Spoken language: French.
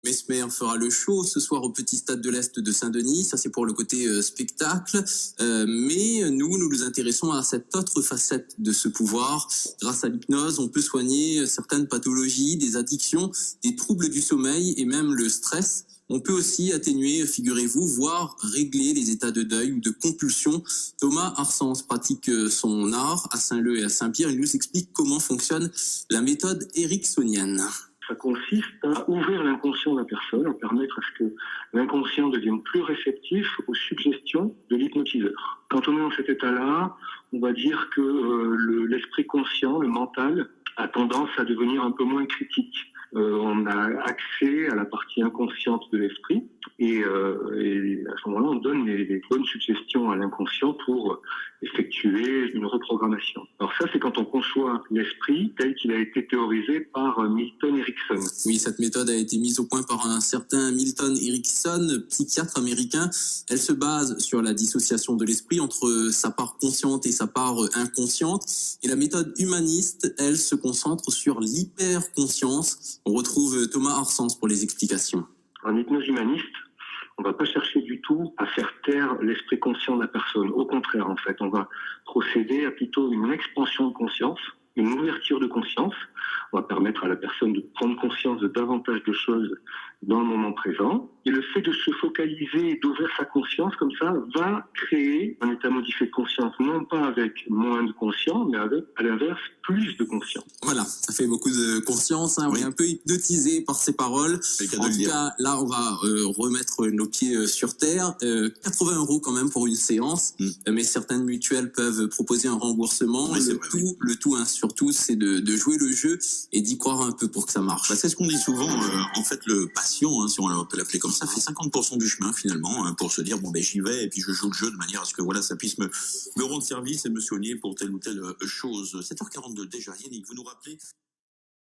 Mesmer fera le show ce soir au Petit Stade de l'Est de Saint-Denis. Ça, c'est pour le côté spectacle. Mais nous nous intéressons à cette autre facette de ce pouvoir. Grâce à l'hypnose, on peut soigner certaines pathologies, des addictions, des troubles du sommeil et même le stress. On peut aussi atténuer, figurez-vous, voire régler les états de deuil ou de compulsion. Thomas Arsens pratique son art à Saint-Leu et à Saint-Pierre. Il nous explique comment fonctionne la méthode ericksonienne. Ça consiste à ouvrir l'inconscient de la personne, à permettre à ce que l'inconscient devienne plus réceptif aux suggestions de l'hypnotiseur. Quand on est dans cet état-là, on va dire que l'esprit conscient, le mental, a tendance à devenir un peu moins critique. On a accès à la partie inconsciente de l'esprit et à ce moment-là, on donne les bonnes suggestions à l'inconscient pour effectuer une reprogrammation. Alors ça, c'est quand on conçoit l'esprit tel qu'il a été théorisé par Milton Erickson. Oui, cette méthode a été mise au point par un certain Milton Erickson, psychiatre américain. Elle se base sur la dissociation de l'esprit entre sa part consciente et sa part inconsciente. Et la méthode humaniste, elle, se concentre sur l'hyperconscience. On retrouve Thomas Arsens pour les explications. En hypnose humaniste, on ne va pas chercher du tout à faire taire l'esprit conscient de la personne. Au contraire, en fait, on va procéder à plutôt une expansion de conscience, une ouverture de conscience. On va permettre à la personne de prendre conscience de davantage de choses dans le moment présent. Et le fait de se focaliser et d'ouvrir sa conscience comme ça va créer un état modifié de conscience, non pas avec moins de conscience, mais avec, à l'inverse, plus de conscience. Voilà, ça fait beaucoup de conscience, hein. Oui. On est un peu hypnotisé par ces paroles. En tout cas, là, on va remettre nos pieds sur terre. 80 € quand même pour une séance, mais certaines mutuelles peuvent proposer un remboursement. Oui, le tout, hein, surtout, c'est de jouer le jeu et d'y croire un peu pour que ça marche. C'est ce qu'on dit souvent. En fait, le patient, hein, si on peut l'appeler comme ça, fait 50% du chemin finalement, hein, pour se dire bon ben j'y vais et puis je joue le jeu de manière à ce que voilà ça puisse me rendre service et me soigner pour telle ou telle chose. 7h42 déjà. Yannick, vous nous rappelez